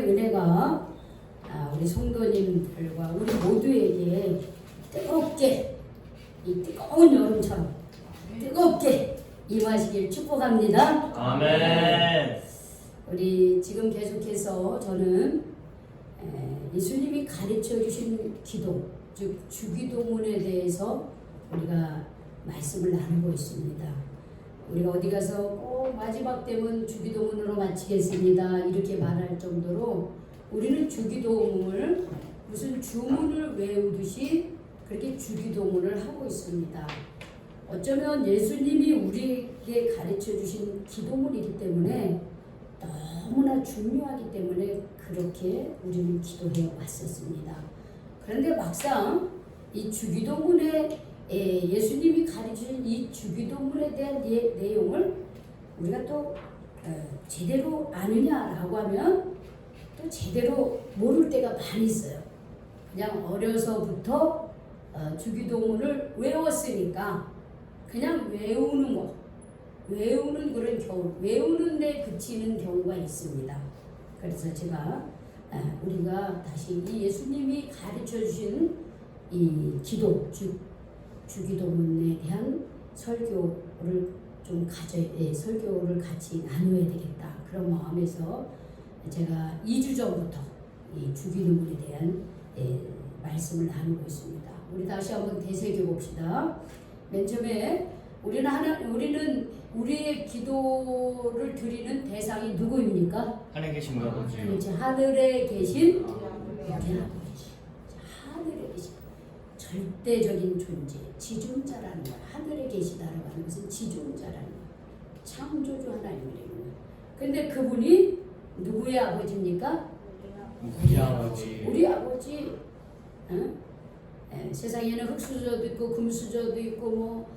은혜가 우리 성도님들과 우리 모두에게 뜨겁게 이 뜨거운 여름처럼 뜨겁게 임하시길 축복합니다. 아멘. 우리 지금 계속해서 저는 예수님이 가르쳐 주신 기도, 즉 주기도문에 대해서 우리가 말씀을 나누고 있습니다. 우리가 어디 가서 꼭 마지막 때면 주기도문으로 마치겠습니다 이렇게 말할 정도로 우리는 주기도문을 무슨 주문을 외우듯이 그렇게 주기도문을 하고 있습니다. 어쩌면 예수님이 우리에게 가르쳐 주신 기도문이기 때문에 너무나 중요하기 때문에 그렇게 우리는 기도해 왔었습니다. 그런데 막상 이 주기도문에 예수님이 가르치신 이 주기도문에 대한 내용을 우리가 또 제대로 아느냐라고 하면 또 제대로 모를 때가 많이 있어요. 그냥 어려서부터 주기도문을 외웠으니까 그냥 외우는 거, 외우는 그런 경우, 외우는 데 그치는 경우가 있습니다. 그래서 제가 우리가 다시 이 예수님이 가르쳐 주신 이 기도, 주기도문에 대한 설교를 좀 설교를 같이 나누어야 되겠다. 그런 마음에서 제가 2주 전부터 이 주기도문에 대한 말씀을 나누고 있습니다. 우리 다시 한번 되새겨 봅시다. 맨 처음에 우리는 우리의 기도를 드리는 대상이 누구입니까? 하늘에 계신 우리 아버지. 그렇지. 하늘에 계신 우리 아버지. 하늘에 계신 절대적인 존재, 지존자라는 거야. 하늘에 계시다라고 하는 것은 지존자라는 거야. 창조주 하나님이래요. 근데 그분이 누구의 아버지입니까? 우리 아버지. 우리 아버지. 세상에는 흙수저도 있고 금수저도 있고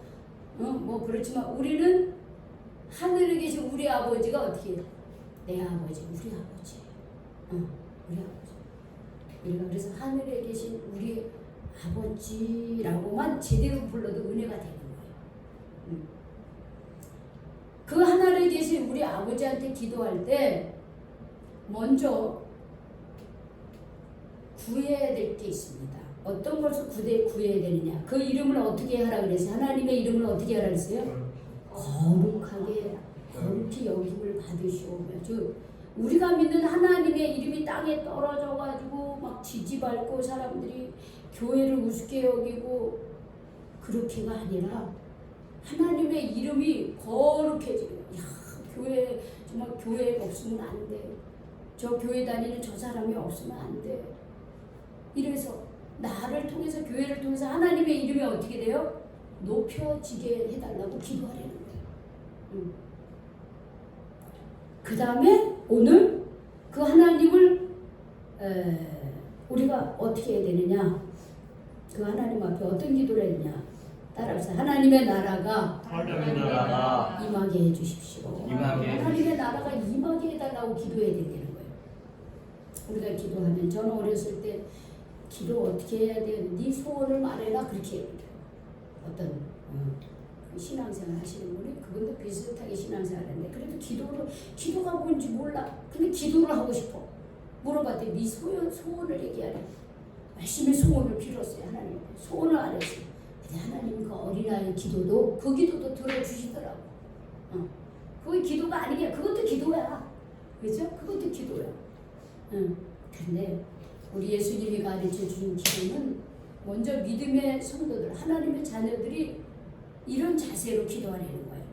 뭐 그렇지만 우리는 하늘에 계신 우리 아버지가 어떻게 해? 내 아버지, 우리 아버지. 우리 아버지. 우리가 그래서 하늘에 계신 우리 아버지라고만 제대로 불러도 은혜가 되는 거예요. 그 하늘에 계신 우리 아버지한테 기도할 때 먼저 구해야 될 게 있습니다. 어떤 것을 구해야 되느냐? 그 이름을 어떻게 하라 그랬어요? 하나님의 이름을 어떻게 하라 그랬어요? 거룩하게 여김을 받으시오며. 즉 우리가 믿는 하나님의 이름이 땅에 떨어져 가지고 막 지지밟고 사람들이 교회를 우습게 여기고 그렇게가 아니라 하나님의 이름이 거룩해지고, 야, 교회 정말 교회 없으면 안 돼. 저 교회 다니는 저 사람이 없으면 안 돼. 이래서 나를 통해서, 교회를 통해서 하나님의 이름이 어떻게 돼요? 높여지게 해달라고 기도하려는 거예요. 그 다음에 오늘 그 하나님을 우리가 어떻게 해야 되느냐? 그 하나님 앞에 어떤 기도를 했냐? 따라합시다. 하나님의 나라가 임하게 해주십시오. 하나님의 나라가 임하게 해달라고 기도해야 된다는 거예요. 우리가 기도하면, 저는 어렸을 때 기도 어떻게 해야 돼요? 네 소원을 말해라, 그렇게 해야 돼요. 어떤 신앙생활 하시는 분이 그분도 비슷하게 신앙생활 하는데, 그래도 기도가 뭔지 몰라. 근데 기도를 하고 싶어. 물어봤더니 네 소원을 얘기하래. 열심히 소원을 빌었어요. 하나님 소원을 안 했어요. 근데 하나님 그 어린아이 기도도, 그 기도도 들어주시더라고. 그게 기도가 아니냐? 그것도 기도야. 그죠? 그것도 기도야. 근데 우리 예수님이 가르쳐 주신 기도는 먼저 믿음의 성도들, 하나님의 자녀들이 이런 자세로 기도하려는 거예요.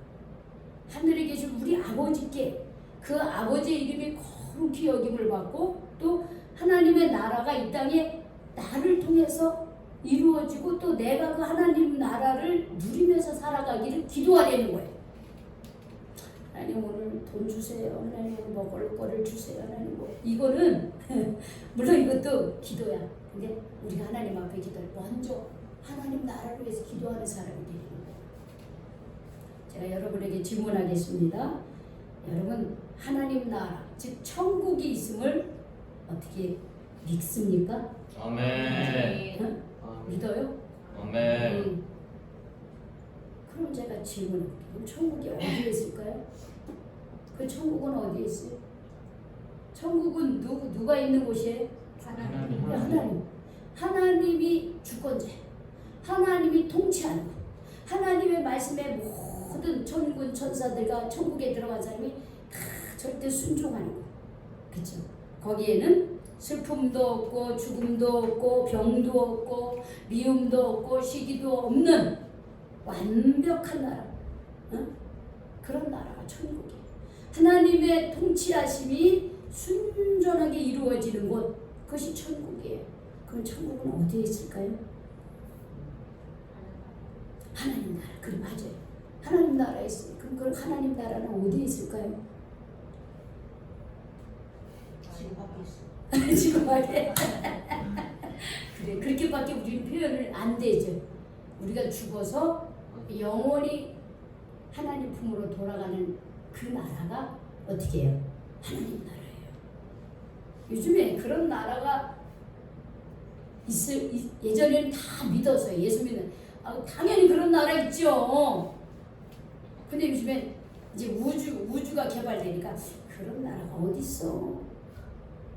하늘에 계신 우리 아버지께 그 아버지의 이름이 거룩히 여김을 받고, 또 하나님의 나라가 이 땅에 나를 통해서 이루어지고, 또 내가 그 하나님 나라를 누리면서 살아가기를 기도하려는 거예요. 하나님 오늘 돈 주세요. 하나님 먹을 거를 주세요. 하나님 이거는 물론 이것도 기도야. 근데 우리가 하나님 앞에 기도할 먼저 하나님 나라를 위해서 기도하는 사람이 되는 거예요. 제가 여러분에게 질문하겠습니다. 여러분, 하나님 나라, 즉 천국이 있음을 어떻게 믿습니까? 아멘. 믿어요? 아멘. 그럼 제가 질문할게요. 그럼 천국이 어디에 있을까요? 그 천국은 어디에 있어요? 천국은 누가 있는 곳이에요? 하나님. 하나님이 주권자. 하나님이 통치하는 것. 하나님의 말씀에 모든 천군 천사들과 천국에 들어간 사람이 다 절대 순종하는 것. 그렇죠? 거기에는 슬픔도 없고 죽음도 없고 병도 없고 미움도 없고 시기도 없는 완벽한 나라. 그런 나라가 천국이에요. 하나님의 통치하심이 순전하게 이루어지는 곳, 그것이 천국이에요. 그럼 천국은 어디에 있을까요? 하나님 나라. 그래, 맞아요. 하나님 나라에 있어요. 그럼 하나님 나라는 어디에 있을까요? 지금 밖에. 그래, 그렇게밖에 우리는 표현을 안 되죠. 우리가 죽어서 영원히 하나님 품으로 돌아가는 그 나라가 어떻게 해요? 하나님 나라예요. 요즘에 그런 나라가 예전에는 다 믿었어요. 예수 믿는. 당연히 그런 나라 있죠. 근데 요즘에 이제 우주가 개발되니까 그런 나라가 어디 있어?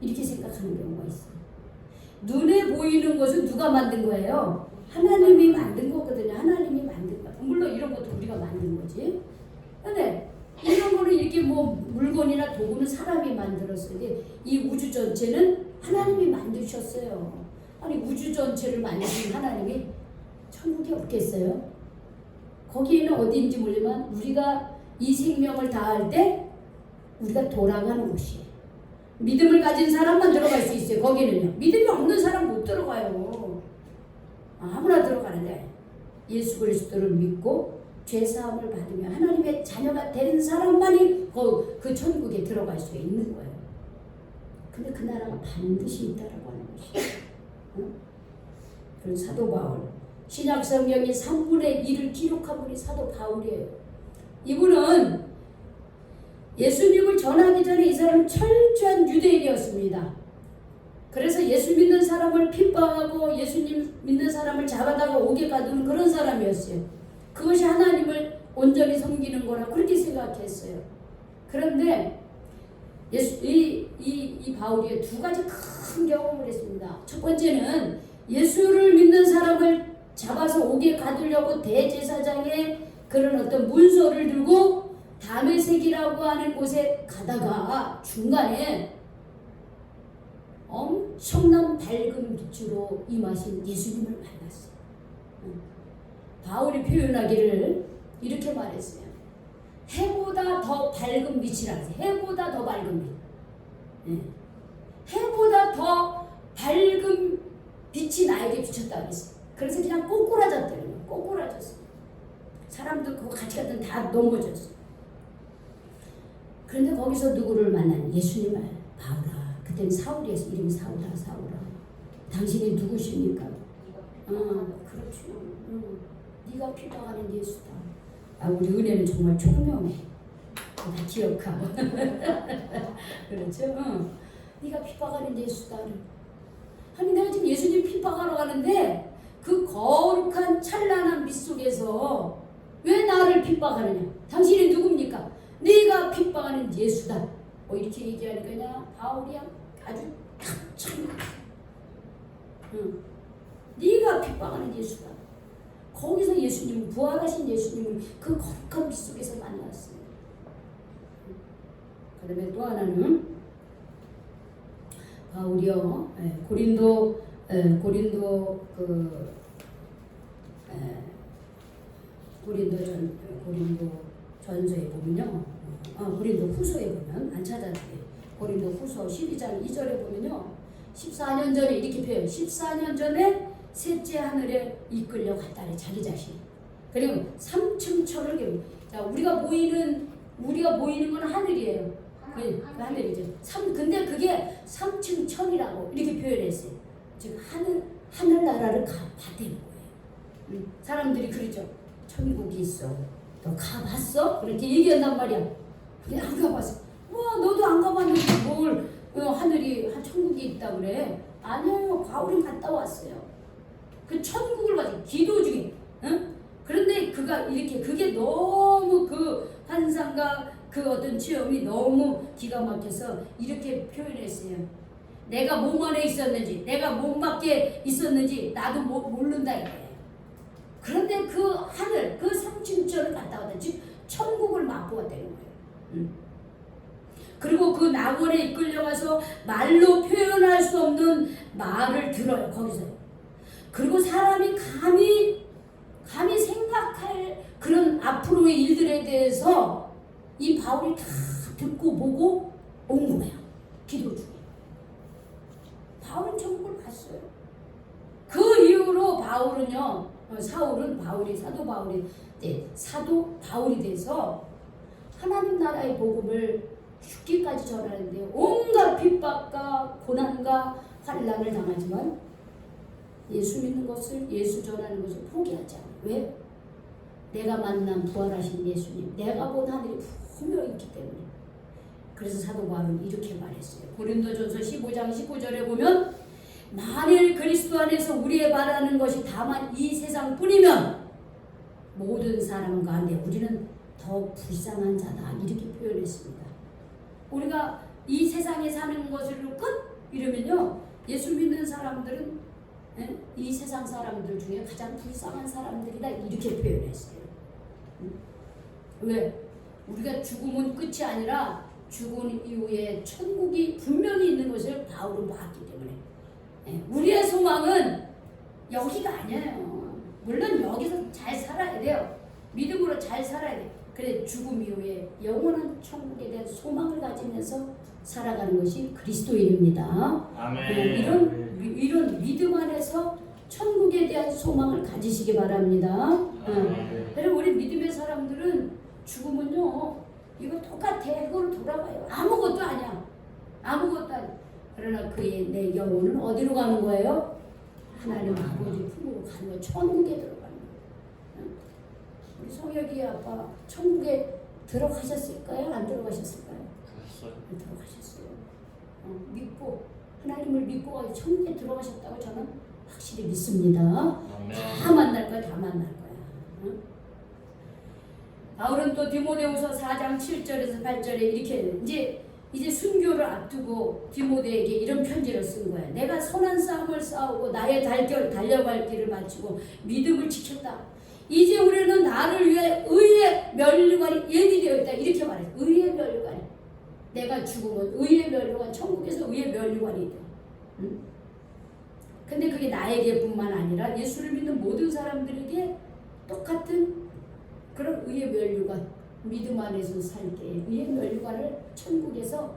이렇게 생각하는 경우가 있어요. 눈에 보이는 것은 누가 만든 거예요? 하나님이 만든 거거든요. 하나님이 만든 거. 물론 이런 것도 우리가 만든 거지. 근데 이런 거는 이렇게 뭐 물건이나 도구는 사람이 만들었어요. 이 우주 전체는 하나님이 만드셨어요. 아니 우주 전체를 만드신 하나님이 천국이 없겠어요? 거기에는 어디인지 모르지만 우리가 이 생명을 다할 때 우리가 돌아가는 곳이에요. 믿음을 가진 사람만 들어갈 수 있어요. 거기는요. 믿음이 없는 사람 못 들어가요. 아무나 들어가는데 예수 그리스도를 믿고 죄 사함을 받으며 하나님의 자녀가 된 사람만이 그 천국에 들어갈 수 있는 거예요. 근데 그 나라가 반드시 있다라고 하는 것이에요. 그런 사도 바울, 신약 성경이 3분의 1을 기록한 분이 사도 바울이에요. 이분은 예수님을 전하기 전에 이 사람은 철저한 유대인이었습니다. 그래서 예수 믿는 사람을 핍박하고 예수님 믿는 사람을 잡아다가 옥에 가두는 그런 사람이었어요. 그것이 하나님을 온전히 섬기는 거라 그렇게 생각했어요. 그런데 이 바울이 두 가지 큰 경험을 했습니다. 첫 번째는 예수를 믿는 사람을 잡아서 옥에 가두려고 대제사장의 그런 어떤 문서를 들고 다메섹이라고 하는 곳에 가다가 중간에 엄청난 밝은 빛으로 임하신 예수님을 만났어요. 바울이 표현하기를 이렇게 말했어요. 해보다 더 밝은 빛이라 해서 해보다 더 밝은 빛. 해보다 더 밝은 빛이 나에게 비쳤다 그랬어요. 그래서 그냥 꼬꾸라졌대요. 꼬꾸라졌어요. 사람들 그거 같이 갔더니 다 넘어졌어요. 그런데 거기서 누구를 만나는 예수님을 바울아. 그때는 사울이었어. 이름이 사울아. 당신이 누구십니까? 그렇죠. 네가 핍박하는 예수다. 우리 은혜는 정말 총명해. 다 기억하고. 그렇죠. 네가 핍박하는 예수다. 아니 내가 지금 예수님 핍박하러 가는데 그 거룩한 찬란한 빛 속에서 왜 나를 핍박하느냐? 당신이 누굽니까? 네가 핍박하는 예수다. 이렇게 얘기하니까 그냥 바울이 아주 참. 네가 핍박하는 예수다. 거기서 예수님, 부활하신 예수님을 그 거룩한 빛 속에서 만났어요. 그다음에 또 하나는 바울이요, 고린도 전서에 보면요, 고린도 후서에 보면 안 찾아도 돼요. 고린도 후서 12장 2절에 보면요, 14년 전에 이렇게 표현. 14년 전에 셋째 하늘에 이끌려 갔다래 자기 자신. 그리고 3층 천을 개고. 자, 우리가 보이는 건 하늘이에요. 그 하늘이죠. 근데 그게 3층 천이라고 이렇게 표현했어요. 즉 하늘나라를 가봤다는 거예요. 사람들이 그러죠. 천국이 있어. 너 가봤어? 그렇게 얘기한단 말이야. 근데 안 가봤어. 와, 너도 안 가봤는데 뭘 천국이 있다 그래? 아니에요. 바울은 갔다 왔어요. 그 천국을 가지고 기도 중에, 응? 그런데 그게 너무 그 환상과 그 어떤 체험이 너무 기가 막혀서 이렇게 표현했어요. 내가 몸 안에 있었는지, 내가 몸 밖에 있었는지 나도 모른다 이거예요. 그런데 그 하늘, 그 상층천을 갔다 왔다. 즉 천국을 맛보았다는 거예요. 그리고 그 낙원에 이끌려가서 말로 표현할 수 없는 말을 들어요. 거기서. 그리고 사람이 감히 생각할 그런 앞으로의 일들에 대해서 이 바울이 다 듣고 보고 온 거예요. 기도 중에. 바울은 천국을 봤어요. 그 이후로 바울은요, 사울은 바울이 사도 바울이 돼서 하나님 나라의 복음을 죽기까지 전하는데 온갖 핍박과 고난과 환난을 당하지만 예수 믿는 것을, 예수 전하는 것을 포기하지 않아요. 왜? 내가 만난 부활하신 예수님, 내가 본 하늘이 분명히 있기 때문에. 그래서 사도 바울은 이렇게 말했어요. 고린도전서 15장 19절에 보면 만일 그리스도 안에서 우리의 바라는 것이 다만 이 세상뿐이면 모든 사람 가운데 우리는 더 불쌍한 자다 이렇게 표현했습니다. 우리가 이 세상에 사는 것을 끝 이러면요, 예수 믿는 사람들은 이 세상 사람들 중에 가장 불쌍한 사람들이다 이렇게 표현했어요. 왜? 우리가 죽음은 끝이 아니라 죽은 이후에 천국이 분명히 있는 것을 바울은 봤기 때문에 우리의 소망은 여기가 아니에요. 물론 여기서 잘 살아야 돼요. 믿음으로 잘 살아야 돼요. 그래 죽음 이후에 영원한 천국에 대한 소망을 가지면서 살아가는 것이 그리스도인입니다. 아멘. 이런 믿음 안에서 천국에 대한 소망을 가지시기 바랍니다. 그리고 우리 믿음의 사람들은 죽으면요, 이거 똑같아. 그걸 돌아가요. 아무것도 아니야. 아무것도 아니야. 그러나 그의 내 영혼은 어디로 가는 거예요? 하나님 아버지 품으로 가는 거예요. 천국에 들어가는 거예요. 우리 성혁이 아빠 천국에 들어가셨을까요? 안 들어가셨을까요? 들어가셨어요. 믿고 하나님을 믿고 가서 천국에 들어가셨다고 저는 확실히 믿습니다. 다 만날 거야. 다 만날 거야. 바울은 또 디모데후서 4장 7절에서 8절에 이렇게 이제 순교를 앞두고 디모데에게 이런 편지를 쓴 거야. 내가 선한 싸움을 싸우고 나의 달려갈 길을 마치고 믿음을 지켰다. 이제 우리는 나를 위해 의의 면류관이 예비되어 있다. 이렇게 말했어. 의의 면류관. 내가 죽으면 의의 면류관, 천국에서 의의 면류관이 돼. 근데 그게 나에게뿐만 아니라 예수를 믿는 모든 사람들에게 똑같은 그런 의의 면류관, 믿음 안에서 살 때 의의 면류관을 천국에서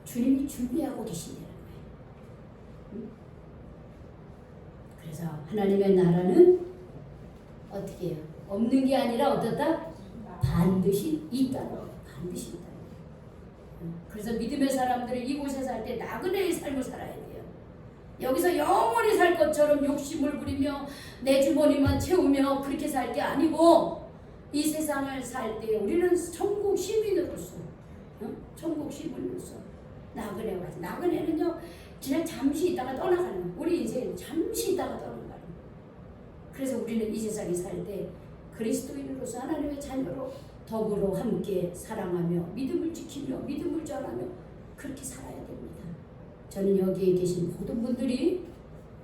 주님이 준비하고 계신다는 거예요. 그래서 하나님의 나라는 어떻게 해요? 없는 게 아니라 어떻다? 반드시 있다는 거예요. 반드시 있다. 그래서 믿음의 사람들이 이곳에 살 때 나그네의 삶을 살아야 돼요. 여기서 영원히 살 것처럼 욕심을 부리며 내 주머니만 채우며 그렇게 살 게 아니고 이 세상을 살 때 우리는 천국 시민으로서 천국 시민으로서 나그네 가지. 나그네는요 그냥 잠시 있다가 떠나가는 거예요. 우리 인생은 잠시 있다가 떠나가는 거예요. 그래서 우리는 이 세상에 살 때 그리스도인으로서 하나님의 자녀로 더불어 함께 사랑하며 믿음을 지키며 믿음을 전하며 그렇게 살아야 됩니다. 저는 여기에 계신 모든 분들이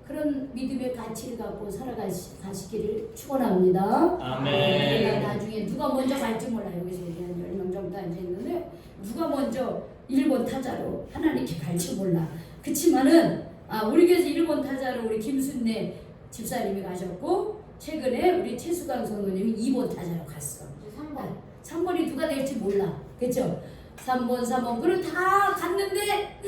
그런 믿음의 가치를 갖고 살아가시기를 축원합니다. 아멘. 나중에 누가 먼저 갈지 몰라요. 여기서 한 10명 정도 앉아있는데 누가 먼저 1번 타자로 하나님께 갈지 몰라. 그치만은 우리 교회에서 1번 타자로 우리 김순례 집사님이 가셨고 최근에 우리 최수강 성도님이 2번 타자로 갔어. 3번이 누가 될지 몰라. 그쵸? 3번, 4번 그걸 다 갔는데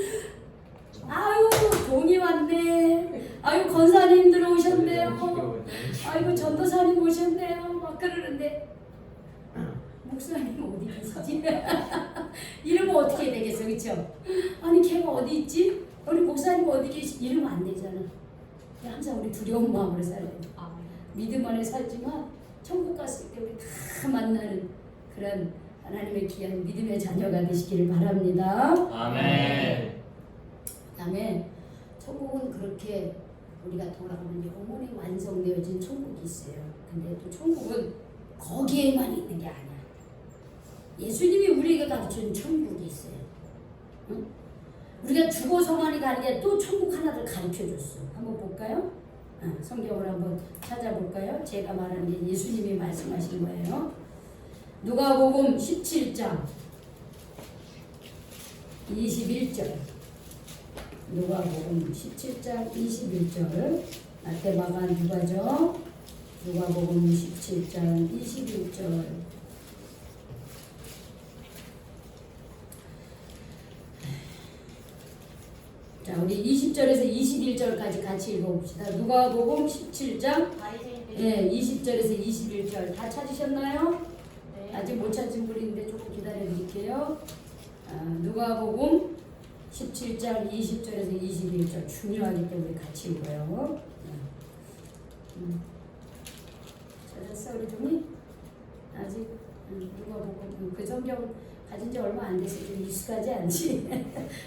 아유 동이 왔네. 아유 권사님들 오셨네요. 아이고 전도사님 오셨네요. 막 그러는데 목사님 어디 계시지? 이러면 어떻게 되겠어, 그렇죠? 아니 걔가 어디 있지? 우리 목사님 어디 계시? 이러면 안 되잖아. 항상 우리 두려운 마음으로 살아야 돼. 믿음 안에 살지만 천국 갔을 때 우리 다 만나는 그런 하나님의 귀한 믿음의 자녀가 되시기를 바랍니다. 아멘. 그다음에 천국은 그렇게 우리가 돌아가면 영원히 완성되어진 천국이 있어요. 근데 또 천국은 거기에만 있는 게 아니야. 예수님이 우리에게 가르치는 천국이 있어요. 응? 우리가 죽어서만이 가는 게 또 천국 하나를 가르쳐줬어. 한번 볼까요? 성경을 한번 찾아볼까요? 제가 말하는 게 예수님이 말씀하신 거예요. 누가복음 17장 21절. 누가복음 17장 21절. 마태, 마가, 누가죠? 누가복음 17장 21절. 자, 우리 20절에서 21절까지 같이 읽어봅시다. 누가복음 17장 20절에서 21절 다 찾으셨나요? 네. 아직 못 찾은 분인데 조금 기다려 드릴게요. 누가복음 17장 20절에서 21절 중요하기 때문에 같이 읽어요. 찾았어 우리 종이? 아직 누가복음 그 성경 가진 지 얼마 안 돼서 좀 익숙하지 않지?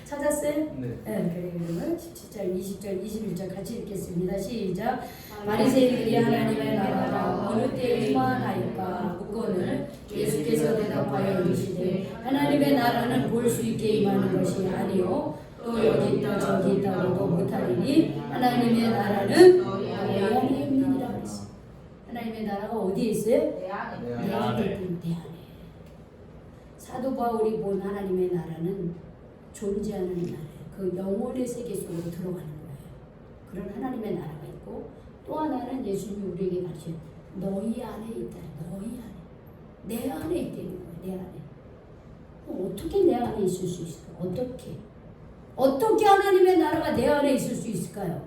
찾았어요? 네. 그래 그러면 17절, 20절, 21절 같이 읽겠습니다. 시작. 바리새인들이 하나님의 나라가 어느 때에 임하나이까 묻거늘 예수께서 대답하여 이르시되 하나님의 나라는 볼 수 있게 임하는 것이 아니요 또 여기 있다 저기 있다고도 못하리니 하나님의 나라는 너희 안에 있느니라 그랬어요. 하나님의 나라가 어디에 있어요? 내 안에. 내 안에. 사도 바울이 본 하나님의 나라는 존재하는 나라예요. 그 영혼의 세계 속으로 들어가는 거예요. 그런 하나님의 나라가 있고 또 하나는 예수님이 우리에게 가르쳐 너희 안에 있다. 너희 안에. 내 안에 있다는 거예요. 내 안에. 어떻게 내 안에 있을 수 있을까? 어떻게 하나님의 나라가 내 안에 있을 수 있을까요?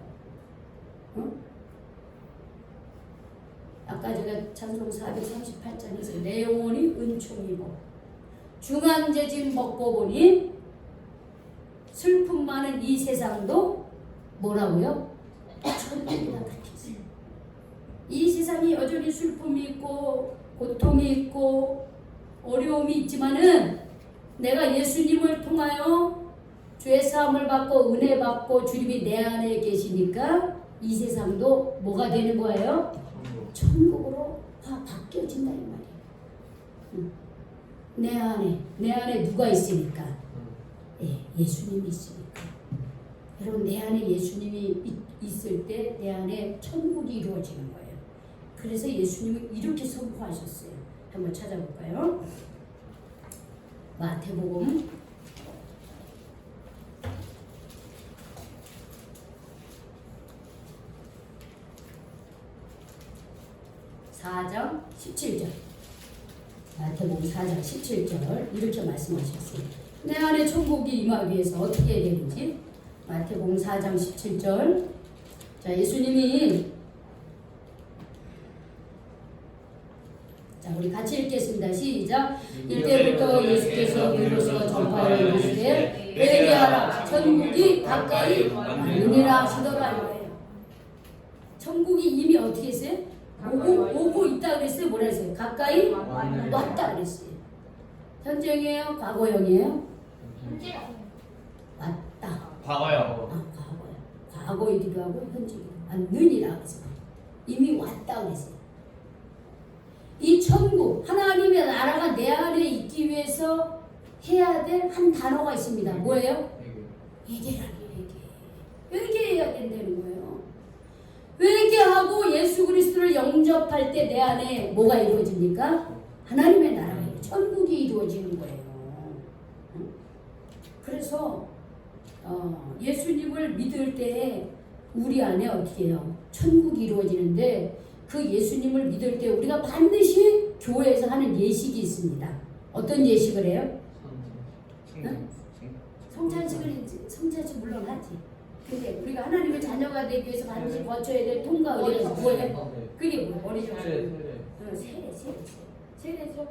아까 제가 찬송 438장에서 내 영혼이 은총이고 중한죄짐 벗고 보니 슬픔 많은 이 세상도 뭐라고요? 천국이다 같이. 이 세상이 여전히 슬픔이 있고 고통이 있고 어려움이 있지만은 내가 예수님을 통하여 죄 사함을 받고 은혜 받고 주님이 내 안에 계시니까 이 세상도 뭐가 되는 거예요? 천국으로 바뀌어진다 이 말이에요. 내 안에 누가 있으니까? 예수님이 있으니까. 여러분 내 안에 예수님이 있을 때 내 안에 천국이 이루어지는 거예요. 그래서 예수님은 이렇게 선포하셨어요. 한번 찾아볼까요? 마태복음 4장 17절. 마태복음 4장 17절 이렇게 말씀하셨어요. 내 안에 천국이 임하기 위해서 어떻게 해야 되는지. 마태복음 4장 17절. 자, 예수님이 자, 우리 같이 읽겠습니다. 시작. 이때부터 예수께서 비로소 전파하여 이르시되 회개하라 천국이 가까이 왔느니라 하시더라 이거예요. 천국이 이미 어떻게 했어요? 오고 있다 그랬어요? 뭐라 했어요? 가까이 왔다 그랬어요. 현재형이에요? 과거형이에요? 현재요. 왔다. 과거요. 과거요. 과거이기도 하고 현재이기도 하고 왔느니라 그랬어요. 이미 왔다 그랬어요. 이 천국, 하나님의 나라가 내 안에 있기 위해서 해야 될 한 단어가 있습니다. 뭐예요? 회개라는 회개. 회개해야 된다는 거예요. 회개하고 예수 그리스도를 영접할 때 내 안에 뭐가 이루어집니까? 하나님의 나라가 천국이 이루어지는 거예요. 그래서 예수님을 믿을 때 우리 안에 어떻게 해요? 천국이 이루어지는데 그 예수님을 믿을 때 우리가 반드시 교회에서 하는 예식이 있습니다. 어떤 예식을 해요? 성찬식 물론 하지. 근데 우리가 하나님의 자녀가 되기 위해서 반드시 거쳐야 될 통과 의례가 뭐예요? 그게 뭐예요? 어리죠? 세례죠.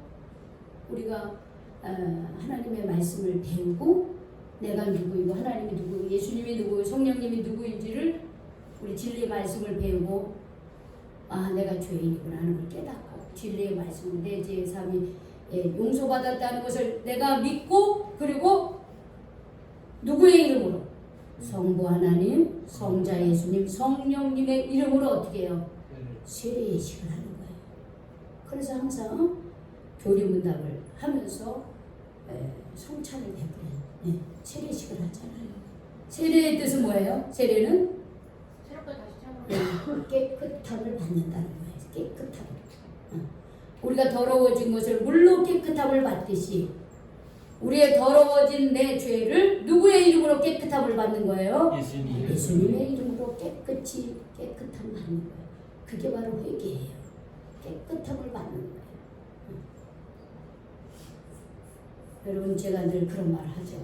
우리가 하나님의 말씀을 배우고 내가 누구이고 하나님이 누구이고 예수님이 누구이고 성령님이 누구인지를 우리 진리의 말씀을 배우고 내가 죄인이구나 하는 걸 깨닫고 진리의 말씀을 내 죄의 삶이 용서받았다는 것을 내가 믿고 그리고 누구의 이름으로? 성부 하나님, 성자 예수님, 성령님의 이름으로 어떻게 해요? 세례 예식을 하는 거예요. 그래서 항상 교리문답을 하면서 성찬을 베푸는 세례식을 하잖아요. 세례의 뜻은 뭐예요? 세례는 새롭게 다시 차고 깨끗함을 받는다는 거예요. 깨끗함. 우리가 더러워진 것을 물로 깨끗함을 받듯이 우리의 더러워진 내 죄를 누구의 이름으로 깨끗함을 받는 거예요? 예수님의 이름으로 깨끗이 깨끗함 받는 거예요. 그게 바로 회개예요. 깨끗함을 받는 거예요. 여러분, 제가 늘 그런 말을 하죠.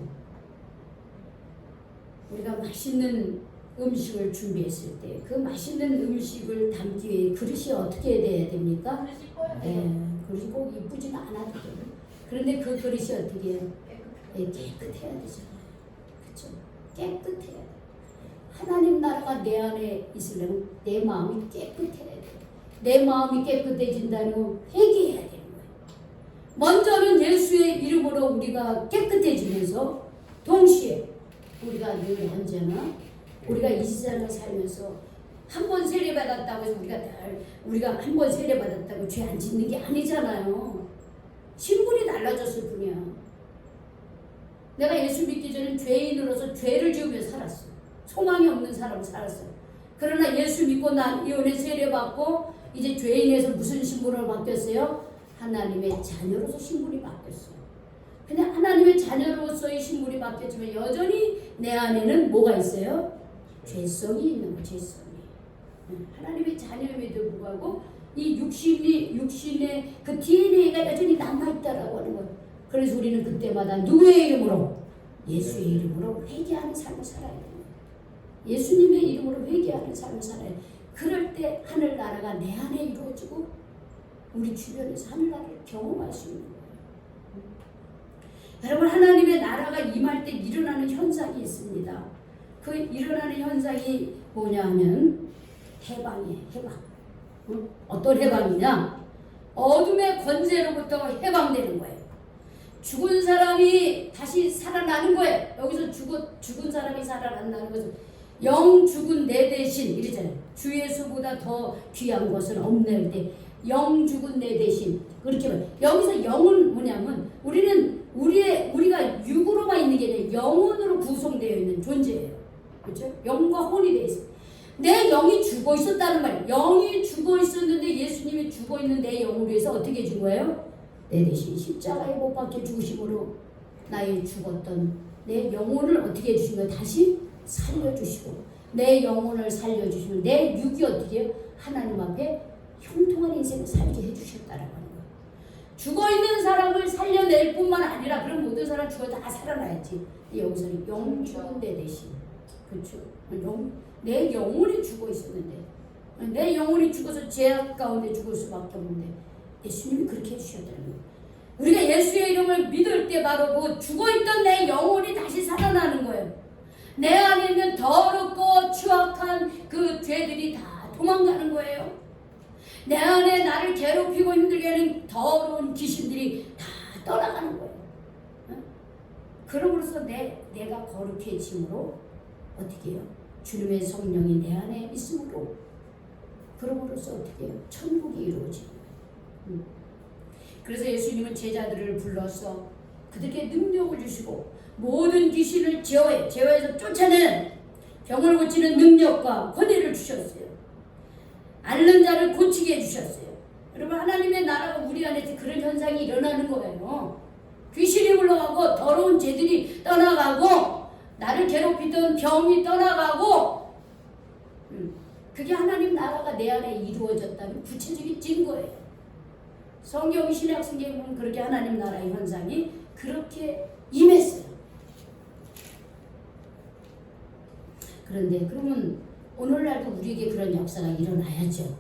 우리가 맛있는 음식을 준비했을 때 그 맛있는 음식을 담기 위해 그릇이 어떻게 돼야 됩니까? 그릇이 꼭 이쁘지는 않아도 돼요. 그런데 그 그릇이 어떻게 해요? 깨끗해야 되잖아요. 그렇죠? 깨끗해야 돼요. 하나님 나라가 내 안에 있으려면 내 마음이 깨끗해야 돼요. 내 마음이 깨끗해진다면 회개해야 되는 거예요. 먼저는 예수의 이름으로 우리가 깨끗해지면서 동시에 우리가 늘 언제나 우리가 이 세상을 살면서 한 번 세례받았다고 해서 우리가 한 번 세례받았다고 죄 안 짓는 게 아니잖아요. 신분이 달라졌을 뿐이야. 내가 예수 믿기 전에 죄인으로서 죄를 지으며 살았어. 소망이 없는 사람으로 살았어. 그러나 예수 믿고 난 이혼에 세례받고 이제 죄인에서 무슨 신분으로 바뀌었어요? 하나님의 자녀로서 신분이 바뀌었어요. 그냥 하나님의 자녀로서의 신분이 바뀌었지만 여전히 내 안에는 뭐가 있어요? 죄성이 있는 거예요. 죄성이. 하나님의 자녀임에도 불구하고 이 육신의 그 DNA가 여전히 남아있다라고 하는 거예요. 그래서 우리는 그때마다 누구의 이름으로? 예수의 이름으로 회개하는 삶을 살아야 돼요. 예수님의 이름으로 회개하는 삶을 살아야 돼요. 그럴 때 하늘나라가 내 안에 이루어지고 우리 주변에서 하늘나라를 경험할 수 있는 거예요. 여러분, 하나님의 나라가 임할 때 일어나는 현상이 있습니다. 그 일어나는 현상이 뭐냐 하면 해방이에요. 해방. 어떤 해방이냐? 어둠의 권세로부터 해방되는 거예요. 죽은 사람이 다시 살아나는 거예요. 여기서 죽은 사람이 살아난다는 것은 영 죽은 내 대신 이러잖아요. 주 예수보다 더 귀한 것은 없네. 때 영 죽은 내 대신 그렇게 말해요. 여기서 영은 뭐냐면 우리가 육으로만 있는 게 아니라 영혼으로 구성되어 있는 존재예요. 그렇죠? 영과 혼이 되어 있어요. 내 영이 죽어 있었다는 말이에요. 영이 죽어 있었는데 예수님이 죽어 있는 내 영을 위해서 어떻게 죽은 거예요? 내 대신 십자가에 못 박혀 죽으심으로 나의 죽었던 내 영혼을 어떻게 해주신 거예요? 다시 살려주시고 내 영혼을 살려주시면 내 육이 어떻게 해요? 하나님 앞에 형통한 인생을 살게 해주셨다라고 하는 거예요. 죽어있는 사람을 살려낼 뿐만 아니라 그럼 모든 사람 죽어도 다 살아나야지. 여기서는 영 죽은 내 대신 그렇죠. 내 영혼이 죽어 있었는데 내 영혼이 죽어서 죄악 가운데 죽을 수밖에 없는데 예수님이 그렇게 해주셨다는 거예요. 우리가 예수의 이름을 믿을 때 바로 그 죽어있던 내 영혼이 다시 살아나는 거예요. 내 안에 있는 더럽고 추악한 그 죄들이 다 도망가는 거예요. 내 안에 나를 괴롭히고 힘들게 하는 더러운 귀신들이 다 떠나가는 거예요. 그러므로서 내가 거룩해짐으로 어떻게 해요? 주님의 성령이 내 안에 있으므로 그러므로서 어떻게 해요? 천국이 이루어지는 거예요. 그래서 예수님은 제자들을 불러서 그들에게 능력을 주시고 모든 귀신을 제어해서 쫓아내는 병을 고치는 능력과 권위를 주셨어요. 앓는 자를 고치게 해주셨어요. 여러분, 하나님의 나라가 우리 안에서 그런 현상이 일어나는 거예요. 귀신이 물러가고 더러운 죄들이 떠나가고 나를 괴롭히던 병이 떠나가고 그게 하나님 나라가 내 안에 이루어졌다는 구체적인 증거예요. 성경 신약 성경에 보면 그렇게 하나님 나라의 현상이 그렇게 임했어요. 그런데 그러면 오늘날도 우리에게 그런 역사가 일어나야죠.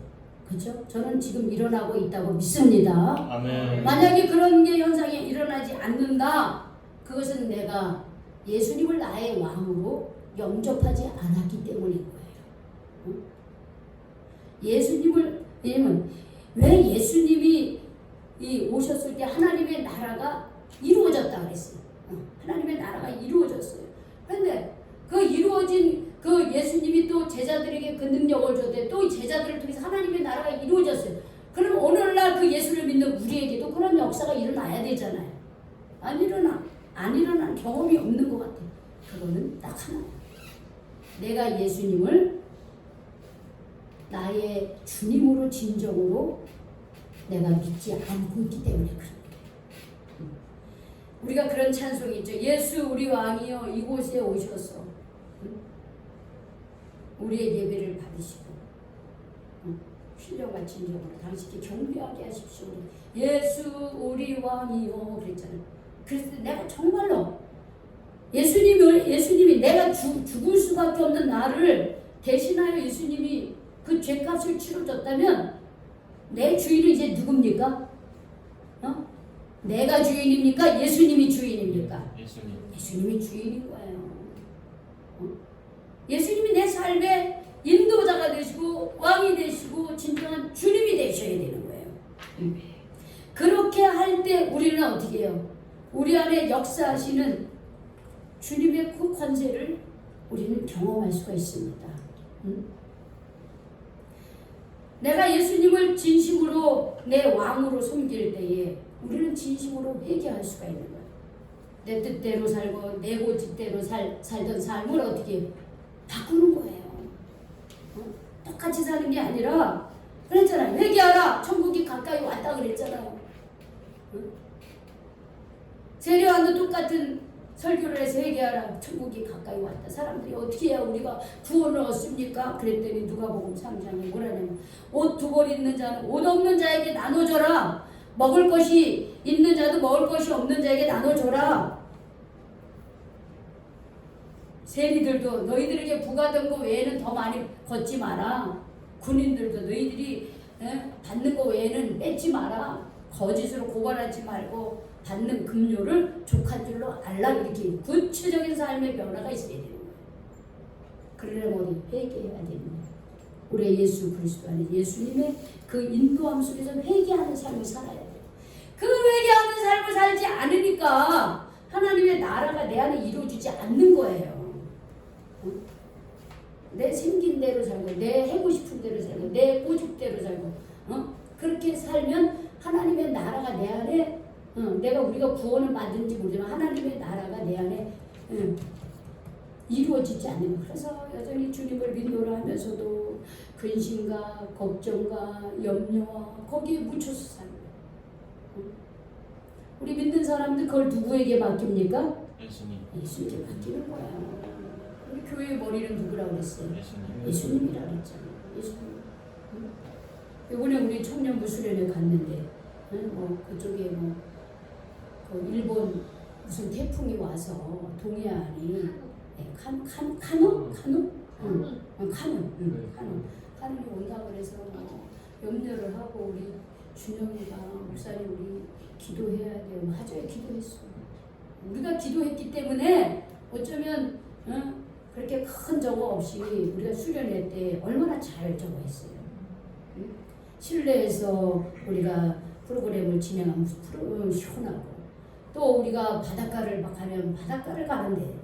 그렇죠? 저는 지금 일어나고 있다고 믿습니다. 아멘. 만약에 그런 게 현상이 일어나지 않는다, 그것은 내가 예수님을 나의 왕으로 영접하지 않았기 때문인 거예요. 왜냐면 왜 예수님이 오셨을 때 하나님의 나라가 이루어졌다 그랬어요. 하나님의 나라가 이루어졌어요. 그런데 그 이루어진 그 예수님이 또 제자들에게 그 능력을 줬대. 또 제자들을 통해서 하나님의 나라가 이루어졌어요. 그럼 오늘날 그 예수를 믿는 우리에게도 그런 역사 역사가 일어나야 되잖아요. 안 일어난 경험이 없는 것 같아요. 그거는 딱 하나예요. 내가 예수님을 나의 주님으로 진정으로 내가 믿지 않고 있기 때문에 그런 거예요. 우리가 그런 찬송이 있죠. 예수 우리 왕이여 이곳에 오셔서 우리의 예배를 받으시고 신령과 진정으로 당신께 경배하게 하십시오. 예수 우리 왕이여 그랬잖아요. 그래서 내가 정말로 예수님이 내가 죽을 수밖에 없는 나를 대신하여 예수님이 그 죄값을 치러줬다면 내 주인은 이제 누굽니까? 내가 주인입니까? 예수님이 주인입니까? 예수님이 주인인 거예요. 예수님이 내 삶의 인도자가 되시고 왕이 되시고 진정한 주님이 되셔야 되는 거예요. 그렇게 할 때 우리는 어떻게 해요? 우리 안에 역사하시는 주님의 그 권세를 우리는 경험할 수가 있습니다. 내가 예수님을 진심으로 내 왕으로 섬길 때에 우리는 진심으로 회개할 수가 있는 거예요. 내 뜻대로 살고 내 고집대로 살던 삶을 어떻게 바꾸는 거예요. 똑같이 사는 게 아니라 그랬잖아요. 회개하라. 천국이 가까이 왔다 그랬잖아요. 세례와도 똑같은 설교를 해서 회개하라. 천국이 가까이 왔다. 사람들이 어떻게 해야 우리가 구원을 얻습니까? 그랬더니 누가복음 3장에 뭐라냐면 옷 두 벌 있는 자는 옷 없는 자에게 나눠줘라. 먹을 것이 있는 자도 먹을 것이 없는 자에게 나눠줘라. 세리들도 너희들에게 부과된 거 외에는 더 많이 걷지 마라. 군인들도 너희들이 받는 거 외에는 뺏지 마라. 거짓으로 고발하지 말고 받는 급료를 족한 줄로 알라. 이렇게 구체적인 삶의 변화가 있어야 되는 거예요. 그러려면 우리 회개해야 되는 거예요. 우리 예수 그리스도 안에 예수님의 그 인도함 속에서 회개하는 삶을 살아야 돼요. 그 회개하는 삶을 살지 않으니까 하나님의 나라가 내 안에 이루어지지 않는 거예요. 내 생긴 대로 살고 내 하고 싶은 대로 살고 내 꼬집대로 살고 그렇게 살면 하나님의 나라가 내 안에 우리가 구원을 받은지 모르지만 하나님의 나라가 내 안에 이루어지지 않는 거예요. 그래서 여전히 주님을 믿노라 하면서도 근심과 걱정과 염려와 거기에 묻혀서 살고 우리 믿는 사람들 그걸 누구에게 맡깁니까? 예수님께 맡기는 거야. 우리 교회의 머리는 누구라고 그랬어요? 예수님이라고 그랬잖아요. 예수님. 이번에 우리 청년부 수련회 갔는데 그쪽에 그 일본 무슨 태풍이 와서 동해안이 카누 온다고 그래서 염려를 하고 우리 준영이가 목사님 우리 기도해야 돼요. 맞아요. 기도했어. 우리가 기도했기 때문에 어쩌면 그렇게 큰 저거 없이 우리가 수련회 때 얼마나 잘 저거 했어요. 실내에서 우리가 프로그램을 진행하면 시원하고 또 우리가 바닷가를 막 가면 바닷가를 가는데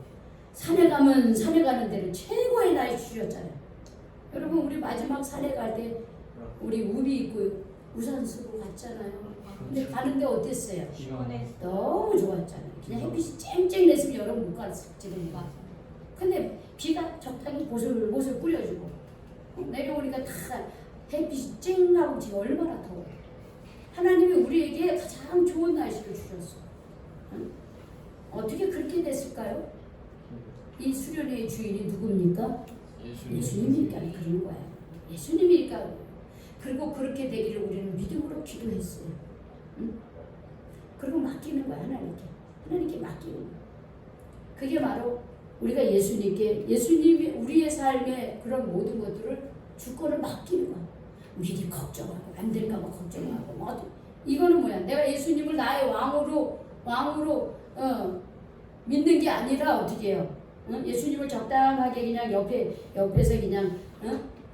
산에 가면 산에 가는 데는 최고의 날씨 주셨잖아요. 여러분 우리 마지막 산에 갈 때 우리 우비 입고 우산 쓰고 갔잖아요. 근데 가는데 어땠어요? 너무 좋았잖아요. 그냥 햇빛이 쨍쨍 냈으면 여러분 못 갔을지도 몰라. 근데 비가 적당히 보슬보슬 뿌려주고 내려오니까 다 햇빛이 쨍 나고 지금 얼마나 더워. 하나님이 우리에게 가장 좋은 날씨를 주셨어. 어떻게 그렇게 됐을까요? 이 수련회의 주인이 누굽니까? 예수님이니까 그런 거야. 예수님이니까. 그리고 그렇게 되기를 우리는 믿음으로 기도했어요. 그리고 맡기는 거야. 하나님께 맡기는 거야. 그게 바로 우리가 예수님이 우리의 삶의 그런 모든 것들을 주권을 맡기는 거야. 미리 걱정하고 안 될까 봐 걱정하고 이거는 뭐야? 내가 예수님을 나의 왕으로 믿는 게 아니라 어떻게 해요? 예수님을 적당하게 그냥 옆에서 그냥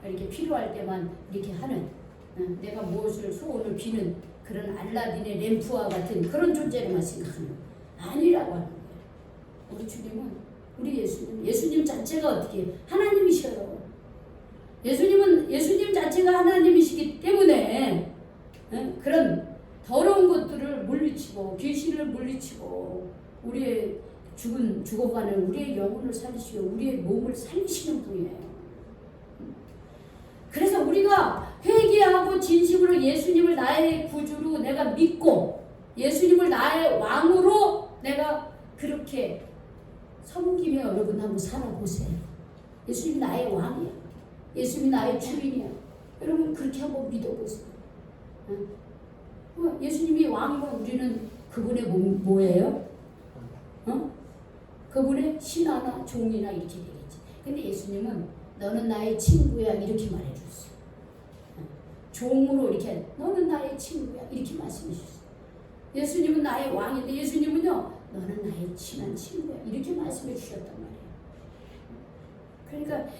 이렇게 필요할 때만 이렇게 하는 내가 무엇을 소원을 비는 그런 알라딘의 램프와 같은 그런 존재로만 생각하는 아니라고 하는 거예요. 우리 주님은 우리 예수님 자체가 어떻게 하나님이셔요. 예수님 자체가 하나님이시기 때문에 그런 더러운 것들을 살리시고 우리의 죽어가는 우리의 영혼을 살리시고 우리의 몸을 살리시는 분이에요. 그래서 우리가 회개하고 진심으로 예수님을 나의 구주로 내가 믿고 예수님을 나의 왕으로 내가 그렇게 섬기며 여러분 한번 살아보세요. 예수님 나의 왕이야. 예수님 나의 주인이야. 여러분 그렇게 한번 믿어보세요. 예수님이 왕이면 우리는 그분의 뭐예요? 그분의 신하나 종이나 이렇게 되겠지. 근데 예수님은 너는 나의 친구야 이렇게 말해줬어요. 종으로 이렇게 너는 나의 친구야 이렇게 말씀해주셨어요. 예수님은 나의 왕인데 예수님은요 너는 나의 친한 친구야 이렇게 말씀해 주셨단 말이에요. 그러니까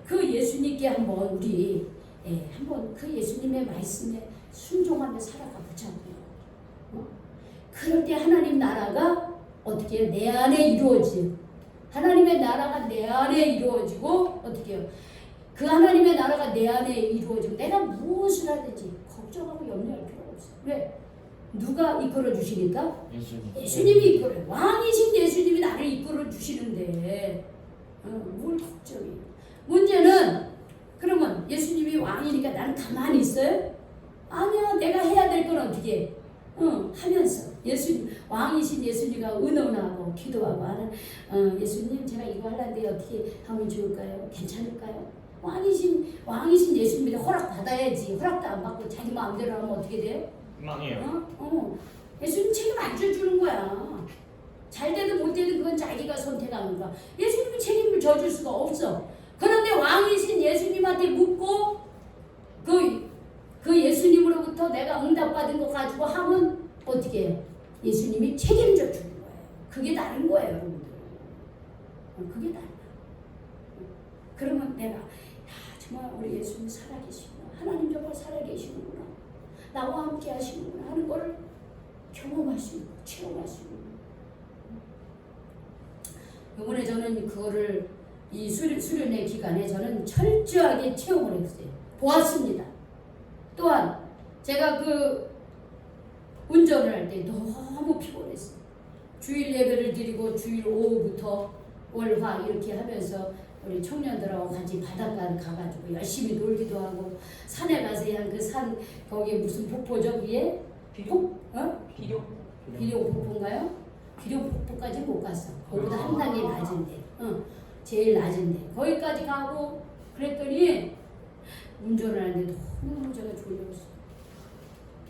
그 예수님께 한번 우리 한번 그 예수님의 말씀에 순종하며 살아가 보자고요. 그럴 때 하나님 나라가 어떻게 해요? 내 안에 이루어지고 하나님의 나라가 내 안에 이루어지고 어떻게 해요? 그 하나님의 나라가 내 안에 이루어지고 내가 무엇을 하든지 걱정하고 염려할 필요가 없어요. 왜? 누가 이끌어 주시니까? 예수님이 이끌어요. 왕이신 예수님이 나를 이끌어 주시는데 뭘 걱정해요? 문제는 그러면 예수님이 왕이니까 나는 가만히 있어요? 아니야. 내가 해야 될 건 어떻게 해? 하면서 예수님 왕이신 예수님과 의논하고 기도하고 하는 예수님 제가 이거 하려는데 어떻게 하면 좋을까요? 괜찮을까요? 왕이신 예수님한테 허락 받아야지. 허락도 안 받고 자기 마음대로 하면 어떻게 돼요? 망해요. 예수님 책임 안 져주는 거야. 잘 되든 못 되든 그건 자기가 선택하는 거야. 예수님이 책임을 져줄 수가 없어. 그런데 왕이신 예수님한테 묻고 그 예수님으로부터 내가 응답받은 거 가지고 하면 어떻게 해요? 예수님이 책임져 주는 거예요. 그게 다른 거예요, 여러분들. 그게 다른 거예요. 그러면 내가 정말 우리 예수님 살아계시구나. 하나님 정말 살아계시는구나. 나와 함께 하시는구나 하는 걸 경험할 수 있고 체험할 수 있는. 이번에 저는 그거를 이 수련회 기간에 저는 철저하게 체험을 했어요. 보았습니다. 또한 제가 그 운전을 할 때 너무 피곤했어요. 주일 예배를 드리고 주일 오후부터 월화 이렇게 하면서 우리 청년들하고 같이 바닷가를 가가지고 열심히 놀기도 하고 산에 가서 그냥 그 산 거기 무슨 폭포죠 위에? 비룡 폭포인가요? 비룡 폭포까지 못 갔어. 거기보다 한 단계 낮은데, 제일 낮은데 거기까지 가고 그랬더니 운전을 하는데 너무 제가 졸렸어.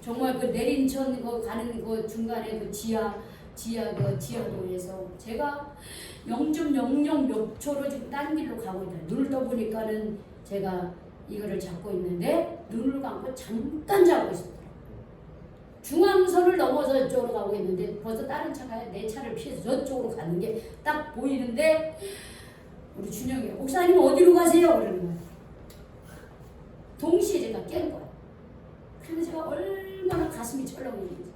정말 그 내린천 그 가는 그 중간에 그 지하도에서 제가 0.00 몇 초로 지금 딴 길로 가고 있다. 눈을 떠보니까는 제가 이거를 잡고 있는데 눈을 감고 잠깐 자고 있었더라고요. 중앙선을 넘어서 저쪽으로 가고 있는데 벌써 다른 차가 내 차를 피해서 저쪽으로 가는 게 딱 보이는데 우리 준영이 목사님 어디로 가세요? 그러는 거예요. 동시에 제가 깬 거예요. 그래서 제가 얼마나 가슴이 철렁했는지.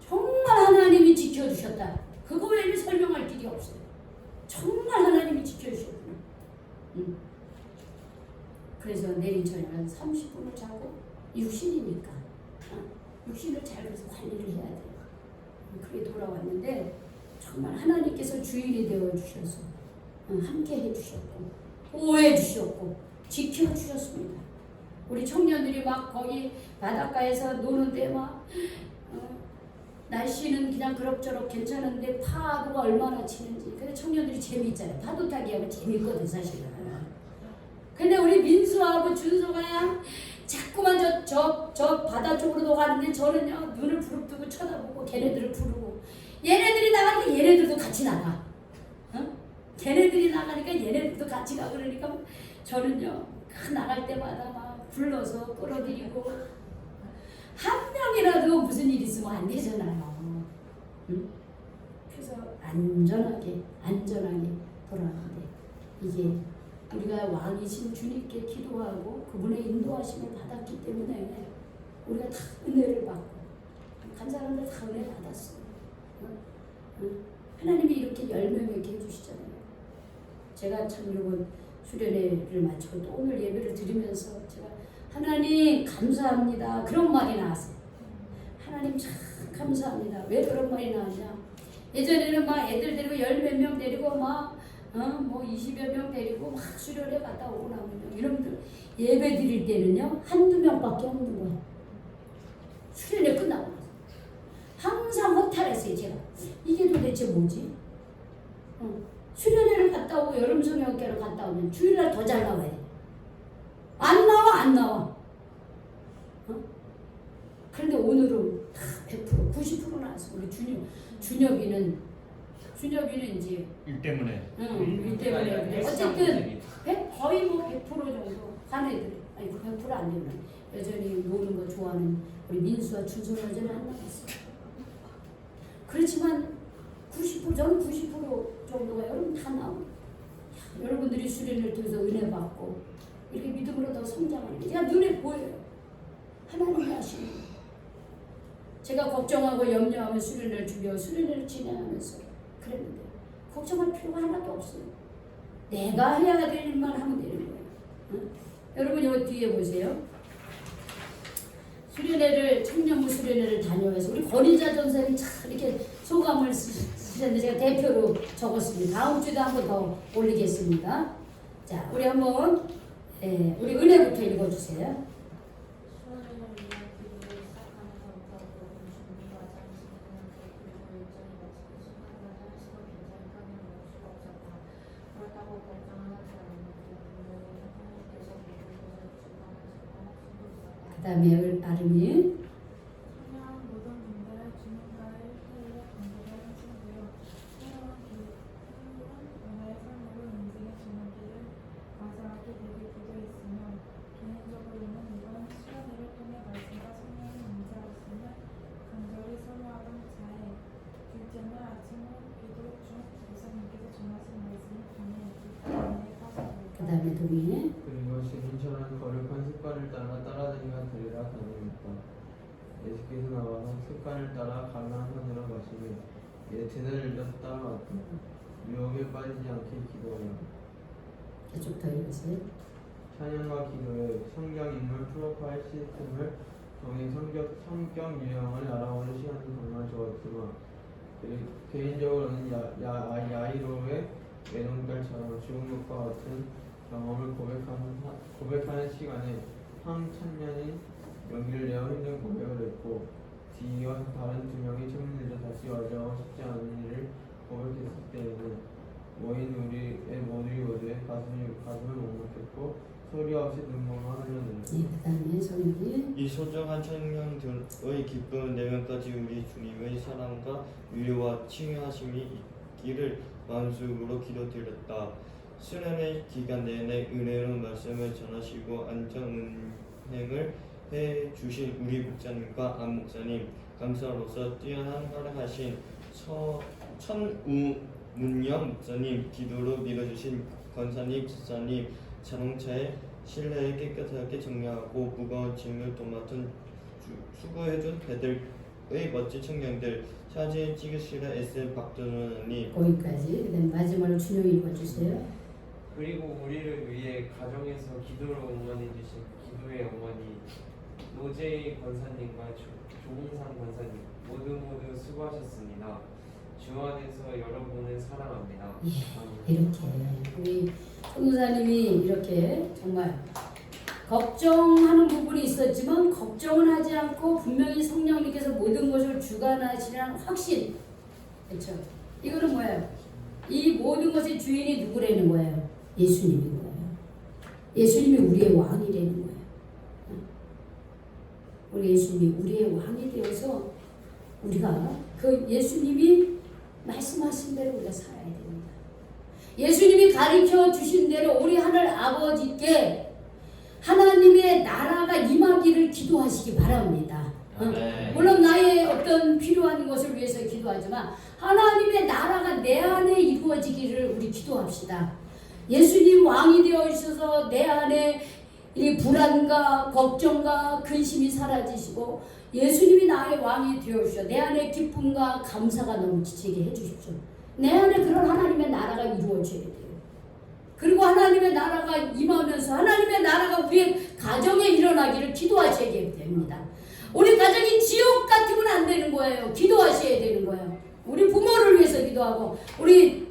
정말 하나님이 지켜주셨다. 그거 외에는 설명할 길이 없어요. 정말 하나님이 지켜주셨구나. 그래서 내린 저녁 한 30분을 자고 육신이니까 육신을 잘 그래서 관리를 해야 돼요. 그게 돌아왔는데 정말 하나님께서 주인이 되어주셔서 함께 해주셨고 보호해주셨고 지켜주셨습니다. 우리 청년들이 막 거기 바닷가에서 노는데 막 날씨는 그냥 그럭저럭 괜찮은데 파도가 얼마나 치는지. 근데 청년들이 재미있잖아요. 파도 타기 하면 재미있거든 사실은. 근데 우리 민수하고 준서가 자꾸만 저 바다 쪽으로 가는데 저는요 눈을 부릅뜨고 쳐다보고 걔네들을 부르고 얘네들이 나가니까 얘네들도 같이 나가. 걔네들이 나가니까 얘네들도 같이 가. 그러니까 저는요 나갈 때마다 막 불러서 끌어들이고 한 명이라도 무슨 일 있으면 안 되잖아요. 그래서 안전하게 돌아가는데 이게 우리가 왕이신 주님께 기도하고 그분의 인도하심을 받았기 때문에 우리가 다 은혜를 받고 간 사람들 다 은혜 받았어요. 하나님이 이렇게 열매맺게 해주시잖아요. 제가 참 이번 수련회를 마치고 또 오늘 예배를 드리면서 제가 하나님 감사합니다 그런 말이 나왔어요. 하나님 참 감사합니다. 왜 그런 말이 나왔냐? 예전에는 막 애들 데리고 10몇 명 데리고 막 뭐 20여 명 데리고 막 수련회 갔다 오고 나면요. 이런 예배 드릴 때는요. 한두 명밖에 없는 거야. 수련회 끝나고 나서. 항상 허탈했어요, 제가. 이게 도대체 뭐지? 수련회를 갔다 오고 여름 성형교를 갔다 오면 주일날 더 잘 나와야 돼. 안 나와. 그런데 오늘은 다 100%, 90% 나왔어. 우리 준엽이는 이제 일 때문에. 일 때문에. 어쨌든 거의 뭐 100% 정도 간 애들. 아니 100%안 되면 여전히 노는 거 좋아하는 우리 민수와 준수는 여전히 안 나왔어. 그렇지만 90% 저는 90% 정도가 여러분 다 나옵니다. 여러분들이 수련을 통해서 은혜 받고 이렇게 믿음으로 더 성장하는 게 제가 눈에 보여요. 하나님이 하시는 거예요. 제가 걱정하고 염려하며 수련을 준비하고 수련을 진행하면서 그랬는데 걱정할 필요가 하나도 없어요. 내가 해야 될 일만 하면 되는 거예요. 응? 여러분 여기 뒤에 보세요. 수련회를 청년부 수련회를 다녀와서 우리 권위자 전사님 참 이렇게 소감을 쓰셨는데 제가 대표로 적었습니다. 다음 주에도 한 번 더 올리겠습니다. 자, 우리 한번 우리 은혜부터 읽어주세요. 그 다음에 아름이 그 다음에 동의 그리고 신인처럼 거룩한 습관을 따라다니가 되리라 다니니까 예수께서 나와서 습관을 따라 가나안 산으로 가시니 제자를 잃었다 유혹에 빠지지 않게 기도하여 계속 더 읽으세요. 찬양과 기도에 성경 인물 프로파일 시스템을 통해 성격 유형을 알아보는 시간이 정말 좋았지만 개인적으로는 야이로의 외동딸처럼 죽은 것과 같은 경험을 고백하는 시간에 황찬년이 용기를 내어 힘든 고백을 했고 디와 다른 두 명의 청년들도 다시 와주하고 싶지 않은 일을 고백했을 때에는 모인 우리의 모두의 가슴을 먹먹했고 소리 없이 눈물만 흘러내렸다. 그 다음에 성기 이 소중한 청년들의 기쁨 내면까지 우리 주님의 사랑과 위로와 치유하심이 있기를 마음속으로 기도드렸다. 수련의 기간 내내 은혜로운 말씀을 전하시고 안전 운행을 해주신 우리 목사님과 안 목사님 감사로서 뛰어난 활약하신 천우문영 목사님 기도로 믿어주신 권사님 집사님 자동차의 실내에 깨끗하게 정리하고 무거운 짐을 도맡은 수고해준 배들의 멋진 청년들 사진 찍으시는 SM 박준호님 거기까지. 그 다음에 마지막으로 준영이 읽어주세요. 그리고 우리를 위해 가정에서 기도를 응원해주신 기도의 어머니 노재희 권사님과 조홍상 권사님 모두 수고하셨습니다. 주 안에서 여러분을 사랑합니다. 이렇게 우리 총무사님이 이렇게 정말 걱정하는 부분이 있었지만 걱정은 하지 않고 분명히 성령님께서 모든 것을 주관하시라는 확신. 그렇죠? 이거는 뭐예요? 이 모든 것의 주인이 누구라는 거예요? 예수님인 거예요. 예수님이 우리의 왕이 되는 거예요. 우리 예수님이 우리의 왕이 되어서 우리가 그 예수님이 말씀하신 대로 우리가 살아야 됩니다. 예수님이 가르쳐 주신 대로 우리 하늘 아버지께 하나님의 나라가 임하기를 기도하시기 바랍니다. 물론 나의 어떤 필요한 것을 위해서 기도하지만 하나님의 나라가 내 안에 이루어지기를 우리 기도합시다. 예수님 왕이 되어 있어서 내 안에 이 불안과 걱정과 근심이 사라지시고 예수님이 나의 왕이 되어 주셔 내 안에 기쁨과 감사가 넘치게 해주십시오. 내 안에 그런 하나님의 나라가 이루어져야 돼요. 그리고 하나님의 나라가 임하면서 하나님의 나라가 우리의 가정에 일어나기를 기도하셔야 됩니다. 우리 가정이 지옥 같으면 안 되는 거예요. 기도하셔야 되는 거예요. 우리 부모를 위해서 기도하고 우리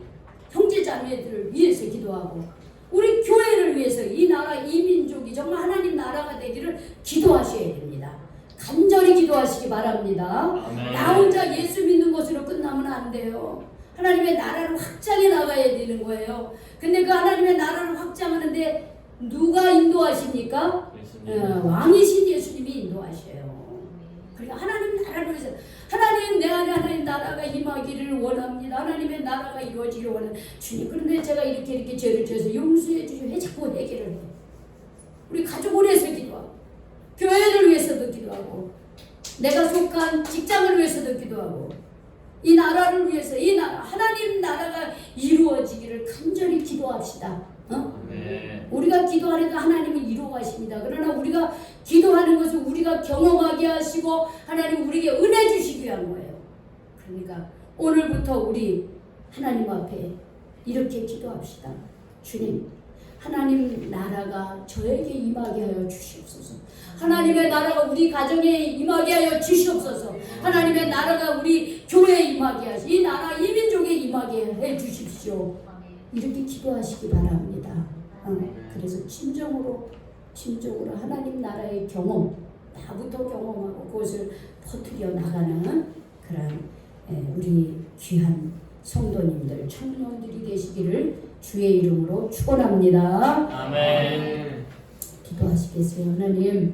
형제 자매들을 위해서 기도하고 우리 교회를 위해서 이 나라 이 민족이 정말 하나님 나라가 되기를 기도하셔야 됩니다. 간절히 기도하시기 바랍니다. 아멘. 나 혼자 예수 믿는 것으로 끝나면 안 돼요. 하나님의 나라를 확장해 나가야 되는 거예요. 근데 그 하나님의 나라를 확장하는데 누가 인도하십니까? 왕이신 예수님이 인도하셔요. 그러니까 하나님 나라를 위해서 하나님 내 안에 하나님 나라가 임하기를 원합니다. 하나님의 나라가 이루어지기를 원합니다. 주님 그런데 제가 이렇게 죄를 지어서 용서해 주시고 왜 자꾸 해결을 해요? 우리 가족을 위해서 기도하고 교회를 위해서도 기도하고 내가 속한 직장을 위해서도 기도하고 이 나라를 위해서 이 나라 하나님 나라가 이루어지기를 간절히 기도합시다. 네. 우리가 기도하니까 하나님은 이루어가십니다. 그러나 우리가 기도하는 것은 우리가 경험하게 하시고 하나님 우리에게 은혜 주시기 위한 거예요. 그러니까 오늘부터 우리 하나님 앞에 이렇게 기도합시다. 주님 하나님 나라가 저에게 임하게 하여 주시옵소서. 하나님의 나라가 우리 가정에 임하게 하여 주시옵소서. 하나님의 나라가 우리 교회에 임하게 하시고 이 나라 이 민족에 임하게 해 주십시오. 이렇게 기도하시기 바랍니다. 그래서 진정으로 하나님 나라의 경험 나부터 경험하고 그것을 퍼뜨려 나가는 그런 우리 귀한 성도님들 청년들이 되시기를 주의 이름으로 축원합니다. 아멘. 기도하시겠어요? 하나님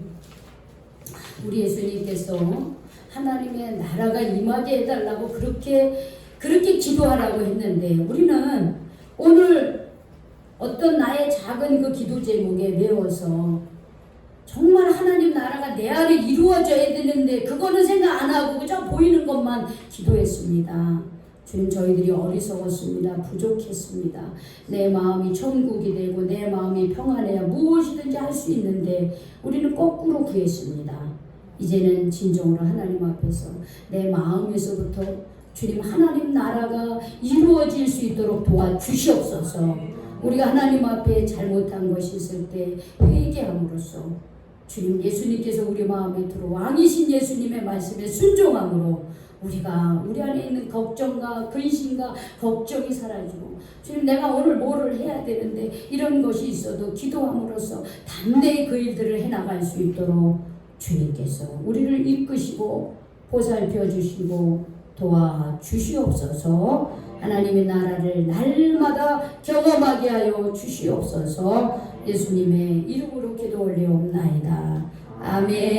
우리 예수님께서 하나님의 나라가 임하게 해달라고 그렇게 기도하라고 했는데 우리는 오늘 어떤 나의 작은 그 기도 제목에 메워서 정말 하나님 나라가 내 안에 이루어져야 되는데 그거는 생각 안 하고 그저 보이는 것만 기도했습니다. 주님 저희들이 어리석었습니다. 부족했습니다. 내 마음이 천국이 되고 내 마음이 평안해야 무엇이든지 할 수 있는데 우리는 거꾸로 구했습니다. 이제는 진정으로 하나님 앞에서 내 마음에서부터 주님 하나님 나라가 이루어질 수 있도록 도와주시옵소서. 우리가 하나님 앞에 잘못한 것이 있을 때 회개함으로써 주님 예수님께서 우리 마음에 들어 왕이신 예수님의 말씀에 순종함으로 우리가 우리 안에 있는 걱정과 근심과 걱정이 사라지고 주님 내가 오늘 뭐를 해야 되는데 이런 것이 있어도 기도함으로써 담대히 그 일들을 해나갈 수 있도록 주님께서 우리를 이끄시고 보살펴 주시고 도와주시옵소서. 하나님의 나라를 날마다 경험하게 하여 주시옵소서. 예수님의 이름으로 기도 올리옵나이다. 아멘.